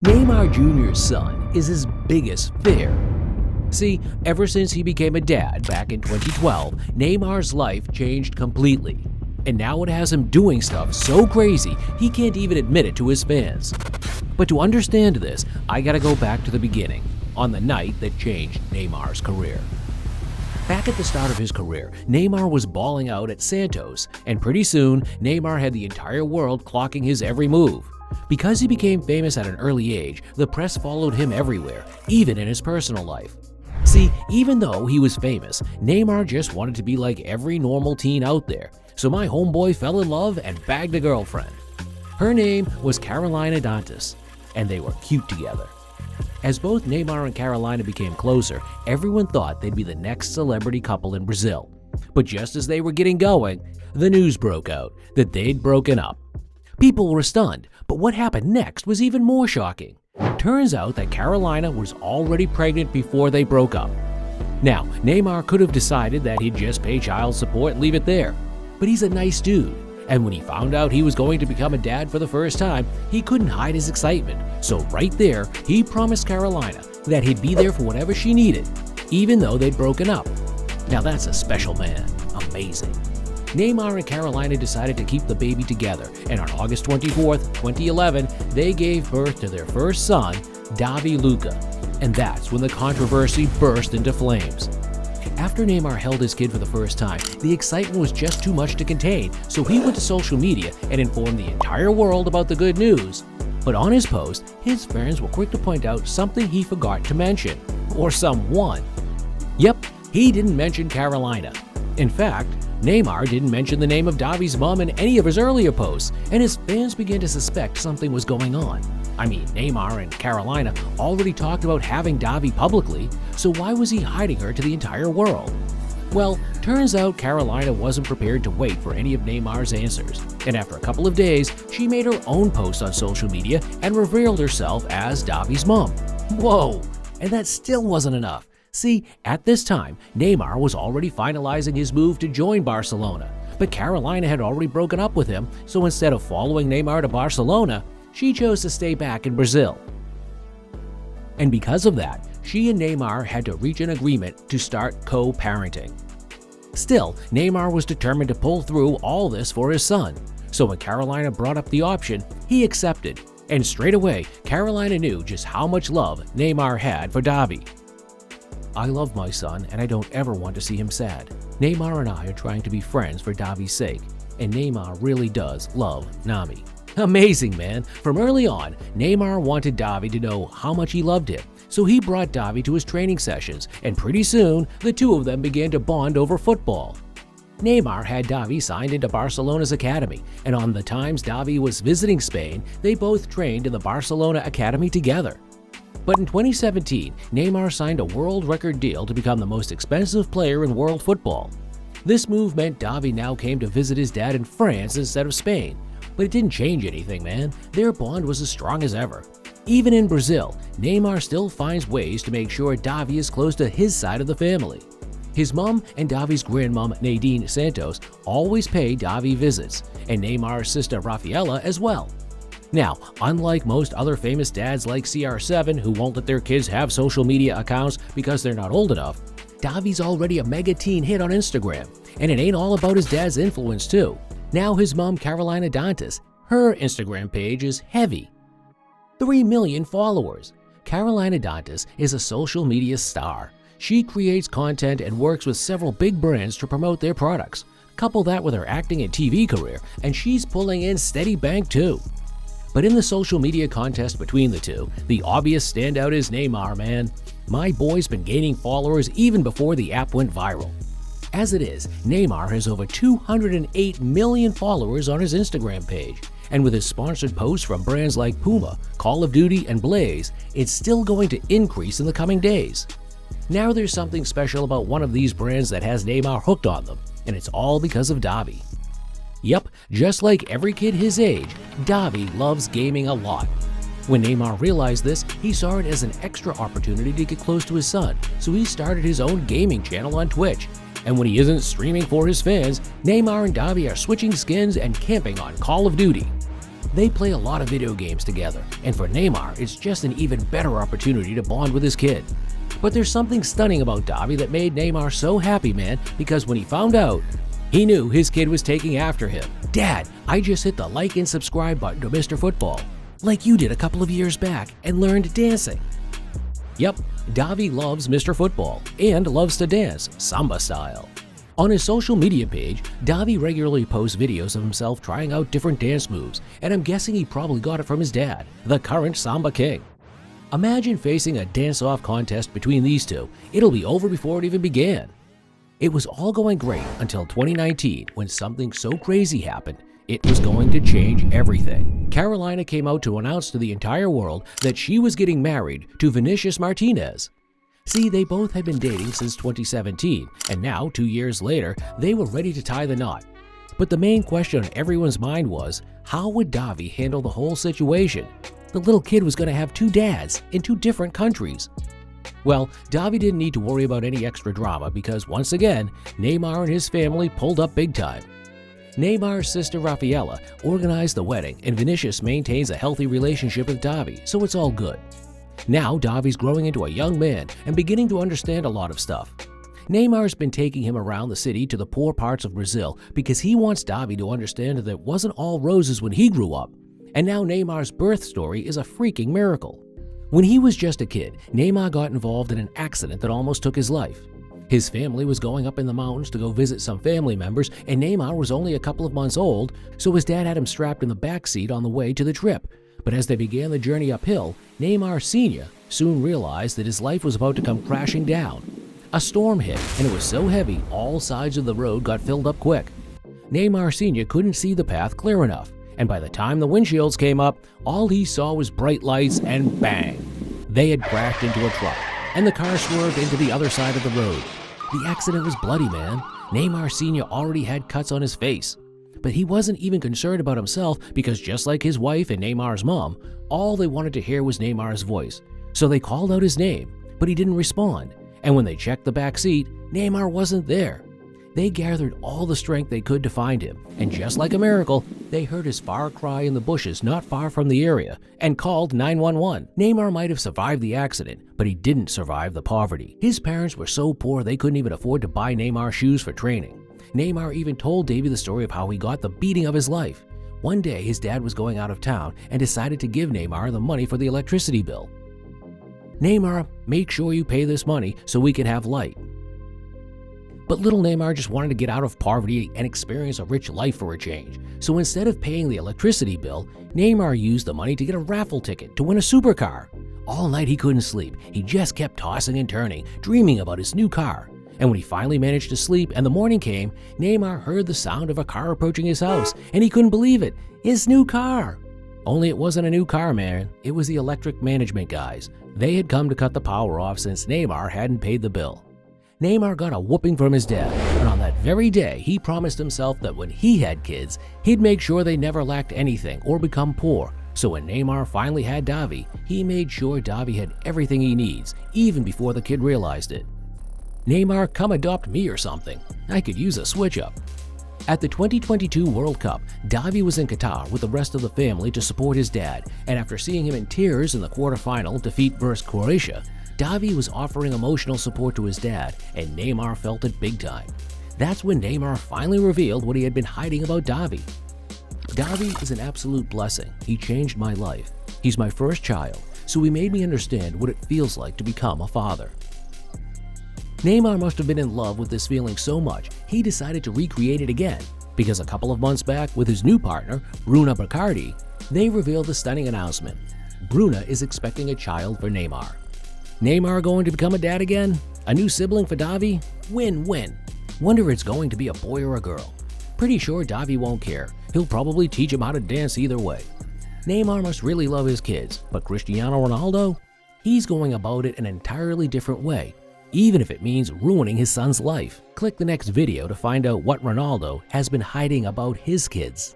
Neymar Jr.'s son is his biggest fear. See, ever since he became a dad back in 2012, Neymar's life changed completely. And now it has him doing stuff so crazy he can't even admit it to his fans. But to understand this, I gotta go back to the beginning, on the night that changed Neymar's career. Back at the start of his career, Neymar was balling out at Santos, and pretty soon, Neymar had the entire world clocking his every move. Because he became famous at an early age, the press followed him everywhere, even in his personal life. See, even though he was famous, Neymar just wanted to be like every normal teen out there, so my homeboy fell in love and bagged a girlfriend. Her name was Carolina Dantas, and they were cute together. As both Neymar and Carolina became closer, everyone thought they'd be the next celebrity couple in Brazil. But just as they were getting going, the news broke out that they'd broken up. People were stunned, but what happened next was even more shocking. Turns out that Carolina was already pregnant before they broke up. Now, Neymar could have decided that he'd just pay child support and leave it there. But he's a nice dude, and when he found out he was going to become a dad for the first time, he couldn't hide his excitement. So right there, he promised Carolina that he'd be there for whatever she needed, even though they'd broken up. Now that's a special man. Amazing. Neymar and Carolina decided to keep the baby together, and on August 24, 2011, they gave birth to their first son, Davi Luca. And that's when the controversy burst into flames. After Neymar held his kid for the first time, the excitement was just too much to contain, so he went to social media and informed the entire world about the good news. But on his post, his fans were quick to point out something he forgot to mention. Or someone. Yep, he didn't mention Carolina. In fact, Neymar didn't mention the name of Davi's mom in any of his earlier posts, and his fans began to suspect something was going on. I mean, Neymar and Carolina already talked about having Davi publicly, so why was he hiding her to the entire world? Well, turns out Carolina wasn't prepared to wait for any of Neymar's answers, and after a couple of days, she made her own post on social media and revealed herself as Davi's mom. Whoa! And that still wasn't enough. See, at this time, Neymar was already finalizing his move to join Barcelona, but Carolina had already broken up with him, so instead of following Neymar to Barcelona, she chose to stay back in Brazil. And because of that, she and Neymar had to reach an agreement to start co-parenting. Still, Neymar was determined to pull through all this for his son, so when Carolina brought up the option, he accepted, and straight away, Carolina knew just how much love Neymar had for Davi. I love my son and I don't ever want to see him sad. Neymar and I are trying to be friends for Davi's sake, and Neymar really does love Nami. Amazing, man. From early on, Neymar wanted Davi to know how much he loved him, so he brought Davi to his training sessions, and pretty soon, the two of them began to bond over football. Neymar had Davi signed into Barcelona's academy, and on the times Davi was visiting Spain, they both trained in the Barcelona academy together. But in 2017, Neymar signed a world record deal to become the most expensive player in world football. This move meant Davi now came to visit his dad in France instead of Spain. But it didn't change anything, man. Their bond was as strong as ever. Even in Brazil, Neymar still finds ways to make sure Davi is close to his side of the family. His mom and Davi's grandmom, Nadine Santos, always pay Davi visits, and Neymar's sister Rafaela as well. Now, unlike most other famous dads like CR7 who won't let their kids have social media accounts because they're not old enough, Davi's already a mega teen hit on Instagram, and it ain't all about his dad's influence too. Now his mom Carolina Dantas, her Instagram page is heavy. 3 million followers. Carolina Dantas is a social media star. She creates content and works with several big brands to promote their products. Couple that with her acting and TV career, and she's pulling in steady bank too. But in the social media contest between the two, the obvious standout is Neymar, man. My boy's been gaining followers even before the app went viral. As it is, Neymar has over 208 million followers on his Instagram page, and with his sponsored posts from brands like Puma, Call of Duty, and Blaze, it's still going to increase in the coming days. Now there's something special about one of these brands that has Neymar hooked on them, and it's all because of Davi. Yep, just like every kid his age, Davi loves gaming a lot. When Neymar realized this, he saw it as an extra opportunity to get close to his son, so he started his own gaming channel on Twitch. And when he isn't streaming for his fans, Neymar and Davi are switching skins and camping on Call of Duty. They play a lot of video games together, and for Neymar, it's just an even better opportunity to bond with his kid. But there's something stunning about Davi that made Neymar so happy, man, because when he found out, he knew his kid was taking after him. "Dad, I just hit the like and subscribe button to Mr. Football, like you did a couple of years back, and learned dancing." Yep, Davi loves Mr. Football and loves to dance, samba style. On his social media page, Davi regularly posts videos of himself trying out different dance moves, and I'm guessing he probably got it from his dad, the current Samba King. Imagine facing a dance-off contest between these two. It'll be over before it even began. It was all going great until 2019, when something so crazy happened, it was going to change everything. Carolina came out to announce to the entire world that she was getting married to Vinicius Martinez. See, they both had been dating since 2017, and now, 2 years later, they were ready to tie the knot. But the main question on everyone's mind was, how would Davi handle the whole situation? The little kid was going to have 2 dads in 2 different countries. Well, Davi didn't need to worry about any extra drama because, once again, Neymar and his family pulled up big time. Neymar's sister Rafaela organized the wedding, and Vinicius maintains a healthy relationship with Davi, so it's all good. Now Davi's growing into a young man and beginning to understand a lot of stuff. Neymar's been taking him around the city to the poor parts of Brazil because he wants Davi to understand that it wasn't all roses when he grew up. And now Neymar's birth story is a freaking miracle. When he was just a kid, Neymar got involved in an accident that almost took his life. His family was going up in the mountains to go visit some family members, and Neymar was only a couple of months old, so his dad had him strapped in the back seat on the way to the trip. But as they began the journey uphill, Neymar Sr. soon realized that his life was about to come crashing down. A storm hit, and it was so heavy all sides of the road got filled up quick. Neymar Sr. couldn't see the path clear enough, and by the time the windshields came up, all he saw was bright lights and bang! They had crashed into a truck, and the car swerved into the other side of the road. The accident was bloody, man. Neymar Sr. already had cuts on his face. But he wasn't even concerned about himself because just like his wife and Neymar's mom, all they wanted to hear was Neymar's voice. So they called out his name, but he didn't respond. And when they checked the back seat, Neymar wasn't there. They gathered all the strength they could to find him, and just like a miracle, they heard his far cry in the bushes not far from the area and called 911. Neymar might have survived the accident, but he didn't survive the poverty. His parents were so poor they couldn't even afford to buy Neymar shoes for training. Neymar even told Davey the story of how he got the beating of his life. One day, his dad was going out of town and decided to give Neymar the money for the electricity bill. "Neymar, make sure you pay this money so we can have light." But little Neymar just wanted to get out of poverty and experience a rich life for a change. So instead of paying the electricity bill, Neymar used the money to get a raffle ticket to win a supercar. All night he couldn't sleep. He just kept tossing and turning, dreaming about his new car. And when he finally managed to sleep and the morning came, Neymar heard the sound of a car approaching his house, and he couldn't believe it. His new car! Only it wasn't a new car, man. It was the electric management guys. They had come to cut the power off since Neymar hadn't paid the bill. Neymar got a whooping from his dad, and on that very day, he promised himself that when he had kids, he'd make sure they never lacked anything or become poor. So when Neymar finally had Davi, he made sure Davi had everything he needs, even before the kid realized it. "Neymar, come adopt me or something. I could use a switch-up." At the 2022 World Cup, Davi was in Qatar with the rest of the family to support his dad, and after seeing him in tears in the quarterfinal defeat versus Croatia, Davi was offering emotional support to his dad, and Neymar felt it big time. That's when Neymar finally revealed what he had been hiding about Davi. "Davi is an absolute blessing. He changed my life. He's my first child, so he made me understand what it feels like to become a father." Neymar must have been in love with this feeling so much, he decided to recreate it again, because a couple of months back with his new partner, Bruna Bacardi, they revealed the stunning announcement. Bruna is expecting a child for Neymar. Neymar going to become a dad again? A new sibling for Davi? Win-win. Wonder if it's going to be a boy or a girl. Pretty sure Davi won't care. He'll probably teach him how to dance either way. Neymar must really love his kids, but Cristiano Ronaldo? He's going about it an entirely different way, even if it means ruining his son's life. Click the next video to find out what Ronaldo has been hiding about his kids.